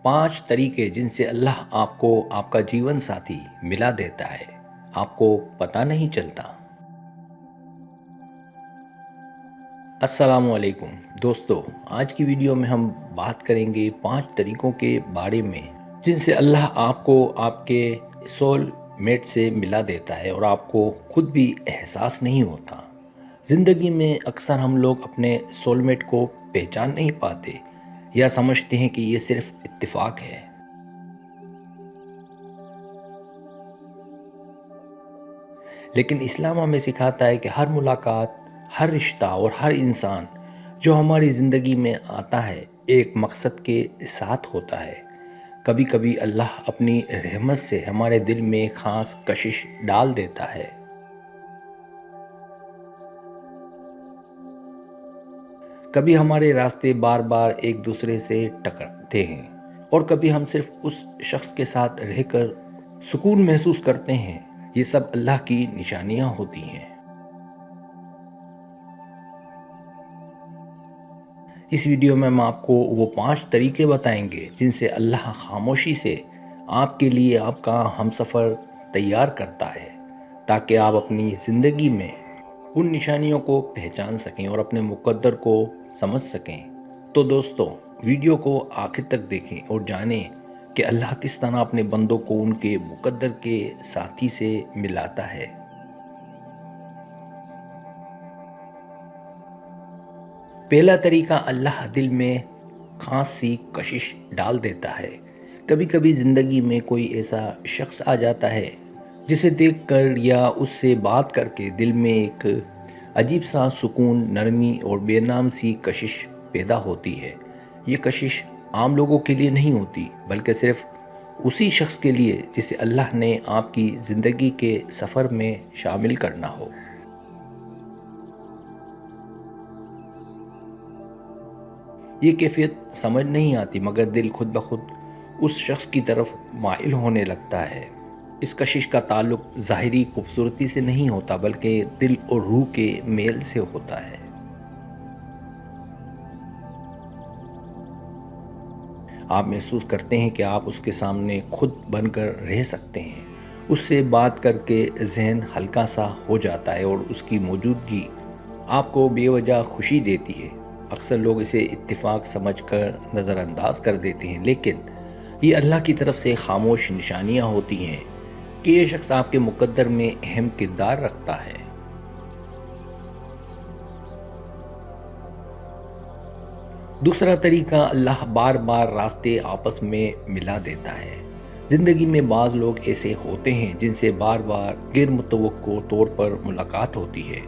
5 طریقے جن سے اللہ آپ کو آپ کا جیون ساتھی ملا دیتا ہے، آپ کو پتہ نہیں چلتا۔ السلام علیکم دوستو، آج کی ویڈیو میں ہم بات کریں گے 5 طریقوں کے بارے میں جن سے اللہ آپ کو آپ کے سول میٹ سے ملا دیتا ہے اور آپ کو خود بھی احساس نہیں ہوتا۔ زندگی میں اکثر ہم لوگ اپنے سول میٹ کو پہچان نہیں پاتے یا سمجھتے ہیں کہ یہ صرف اتفاق ہے۔ لیکن اسلام ہمیں سکھاتا ہے کہ ہر ملاقات، ہر رشتہ اور ہر انسان جو ہماری زندگی میں آتا ہے ایک مقصد کے ساتھ ہوتا ہے۔ کبھی کبھی اللہ اپنی رحمت سے ہمارے دل میں خاص کشش ڈال دیتا ہے۔ کبھی ہمارے راستے بار بار ایک دوسرے سے ٹکراتے ہیں اور کبھی ہم صرف اس شخص کے ساتھ رہ کر سکون محسوس کرتے ہیں۔ یہ سب اللہ کی نشانیاں ہوتی ہیں۔ اس ویڈیو میں ہم آپ کو وہ 5 طریقے بتائیں گے جن سے اللہ خاموشی سے آپ کے لیے آپ کا ہمسفر تیار کرتا ہے تاکہ آپ اپنی زندگی میں ان نشانیوں کو پہچان سکیں اور اپنے مقدر کو سمجھ سکیں۔ تو دوستو، ویڈیو کو آخر تک دیکھیں اور جانیں کہ اللہ کس طرح اپنے بندوں کو ان کے مقدر کے ساتھی سے ملاتا ہے۔ پہلا طریقہ، اللہ دل میں خاص سی کشش ڈال دیتا ہے۔ کبھی کبھی زندگی میں کوئی ایسا شخص آ جاتا ہے جسے دیکھ کر یا اس سے بات کر کے دل میں ایک عجیب سا سکون، نرمی اور بے نام سی کشش پیدا ہوتی ہے۔ یہ کشش عام لوگوں کے لیے نہیں ہوتی بلکہ صرف اسی شخص کے لیے جسے اللہ نے آپ کی زندگی کے سفر میں شامل کرنا ہو۔ یہ کیفیت سمجھ نہیں آتی مگر دل خود بخود اس شخص کی طرف مائل ہونے لگتا ہے۔ اس کشش کا تعلق ظاہری خوبصورتی سے نہیں ہوتا بلکہ دل اور روح کے میل سے ہوتا ہے۔ آپ محسوس کرتے ہیں کہ آپ اس کے سامنے خود بن کر رہ سکتے ہیں۔ اس سے بات کر کے ذہن ہلکا سا ہو جاتا ہے اور اس کی موجودگی آپ کو بے وجہ خوشی دیتی ہے۔ اکثر لوگ اسے اتفاق سمجھ کر نظر انداز کر دیتے ہیں، لیکن یہ اللہ کی طرف سے خاموش نشانیاں ہوتی ہیں کہ یہ شخص آپ کے مقدر میں اہم کردار رکھتا ہے۔ دوسرا طریقہ، اللہ بار بار راستے آپس میں ملا دیتا ہے۔ زندگی میں بعض لوگ ایسے ہوتے ہیں جن سے بار بار غیر متوقع طور پر ملاقات ہوتی ہے۔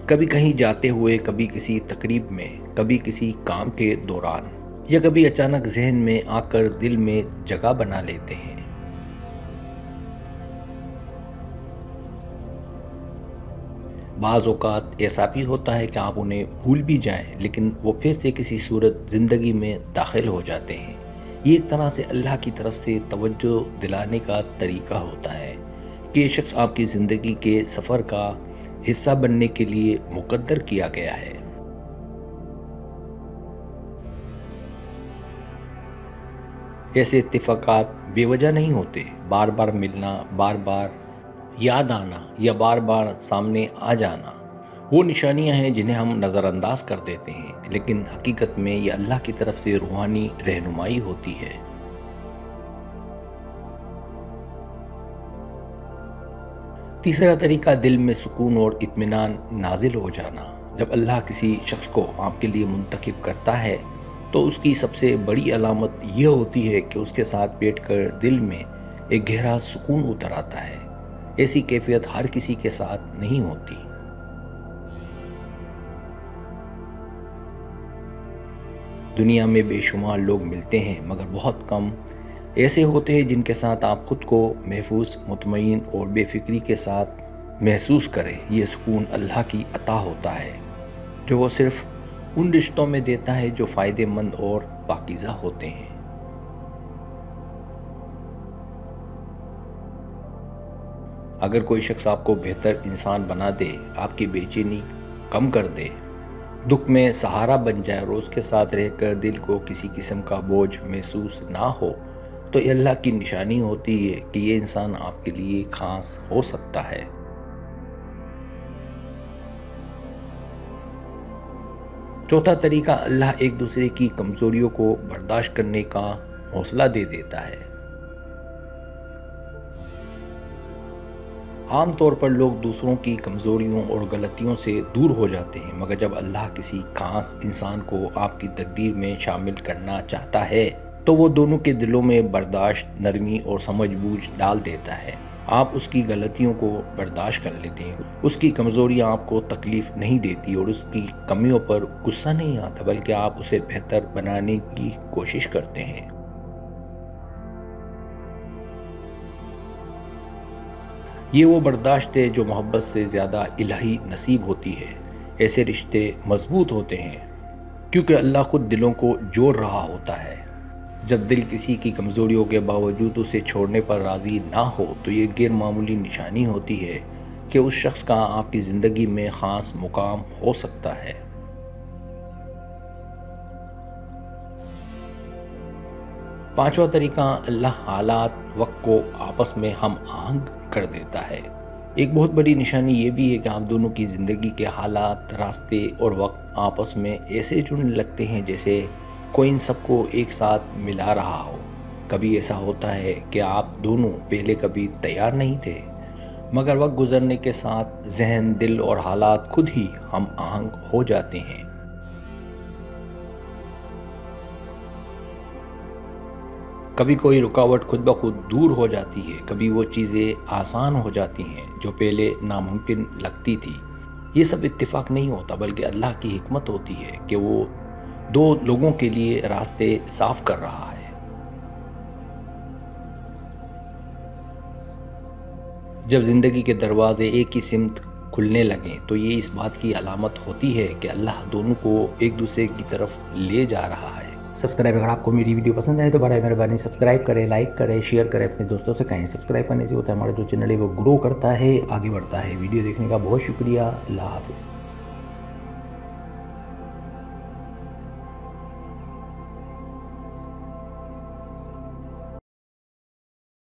کبھی کہیں جاتے ہوئے، کبھی کسی تقریب میں، کبھی کسی کام کے دوران، یا کبھی اچانک ذہن میں آ کر دل میں جگہ بنا لیتے ہیں۔ بعض اوقات ایسا بھی ہوتا ہے کہ آپ انہیں بھول بھی جائیں لیکن وہ پھر سے کسی صورت زندگی میں داخل ہو جاتے ہیں۔ یہ ایک طرح سے اللہ کی طرف سے توجہ دلانے کا طریقہ ہوتا ہے کہ یہ شخص آپ کی زندگی کے سفر کا حصہ بننے کے لیے مقدر کیا گیا ہے۔ ایسے اتفاقات بے وجہ نہیں ہوتے۔ بار بار ملنا، بار بار یاد آنا یا بار بار سامنے آ جانا وہ نشانیاں ہیں جنہیں ہم نظر انداز کر دیتے ہیں، لیکن حقیقت میں یہ اللہ کی طرف سے روحانی رہنمائی ہوتی ہے۔ تیسرا طریقہ، دل میں سکون اور اطمینان نازل ہو جانا۔ جب اللہ کسی شخص کو آپ کے لیے منتخب کرتا ہے تو اس کی سب سے بڑی علامت یہ ہوتی ہے کہ اس کے ساتھ بیٹھ کر دل میں ایک گہرا سکون اتر آتا ہے۔ ایسی کیفیت ہر کسی کے ساتھ نہیں ہوتی۔ دنیا میں بے شمار لوگ ملتے ہیں مگر بہت کم ایسے ہوتے ہیں جن کے ساتھ آپ خود کو محفوظ، مطمئن اور بے فکری کے ساتھ محسوس کریں۔ یہ سکون اللہ کی عطا ہوتا ہے جو وہ صرف ان رشتوں میں دیتا ہے جو فائدہ مند اور پاکیزہ ہوتے ہیں۔ اگر کوئی شخص آپ کو بہتر انسان بنا دے، آپ کی بے چینی کم کر دے دکھ میں سہارا بن جائے اور اس کے ساتھ رہ کر دل کو کسی قسم کا بوجھ محسوس نہ ہو، تو یہ اللہ کی نشانی ہوتی ہے کہ یہ انسان آپ کے لیے خاص ہو سکتا ہے۔ چوتھا طریقہ، اللہ ایک دوسرے کی کمزوریوں کو برداشت کرنے کا حوصلہ دے دیتا ہے۔ عام طور پر لوگ دوسروں کی کمزوریوں اور غلطیوں سے دور ہو جاتے ہیں، مگر جب اللہ کسی خاص انسان کو آپ کی تقدیر میں شامل کرنا چاہتا ہے تو وہ دونوں کے دلوں میں برداشت، نرمی اور سمجھ بوجھ ڈال دیتا ہے۔ آپ اس کی غلطیوں کو برداشت کر لیتے ہیں، اس کی کمزوریاں آپ کو تکلیف نہیں دیتی اور اس کی کمیوں پر غصہ نہیں آتا، بلکہ آپ اسے بہتر بنانے کی کوشش کرتے ہیں۔ یہ وہ برداشت ہے جو محبت سے زیادہ الہی نصیب ہوتی ہے۔ ایسے رشتے مضبوط ہوتے ہیں کیونکہ اللہ خود دلوں کو جوڑ رہا ہوتا ہے۔ جب دل کسی کی کمزوریوں کے باوجود اسے چھوڑنے پر راضی نہ ہو تو یہ غیر معمولی نشانی ہوتی ہے کہ اس شخص کا آپ کی زندگی میں خاص مقام ہو سکتا ہے۔ پانچواں طریقہ، اللہ حالات وقت کو آپس میں ہم آہنگ کر دیتا ہے۔ ایک بہت بڑی نشانی یہ بھی ہے کہ آپ دونوں کی زندگی کے حالات، راستے اور وقت آپس میں ایسے جڑنے لگتے ہیں جیسے کوئی ان سب کو ایک ساتھ ملا رہا ہو۔ کبھی ایسا ہوتا ہے کہ آپ دونوں پہلے کبھی تیار نہیں تھے، مگر وقت گزرنے کے ساتھ ذہن، دل اور حالات خود ہی ہم آہنگ ہو جاتے ہیں۔ کبھی کوئی رکاوٹ خود بخود دور ہو جاتی ہے، کبھی وہ چیزیں آسان ہو جاتی ہیں جو پہلے ناممکن لگتی تھی۔ یہ سب اتفاق نہیں ہوتا بلکہ اللہ کی حکمت ہوتی ہے کہ وہ دو لوگوں کے لیے راستے صاف کر رہا ہے۔ جب زندگی کے دروازے ایک ہی سمت کھلنے لگیں تو یہ اس بات کی علامت ہوتی ہے کہ اللہ دونوں کو ایک دوسرے کی طرف لے جا رہا ہے۔ سبسکرائب، اگر آپ کو میری ویڈیو پسند آئے تو برائے مہربانی سبسکرائب کریں، لائک کریں، شیئر کریں، اپنے دوستوں سے کہیں۔ سبسکرائب کرنے سے ہوتا ہے ہمارا جو چینل ہے وہ گرو کرتا ہے، آگے بڑھتا ہے۔ ویڈیو دیکھنے کا بہت شکریہ۔ اللہ حافظ۔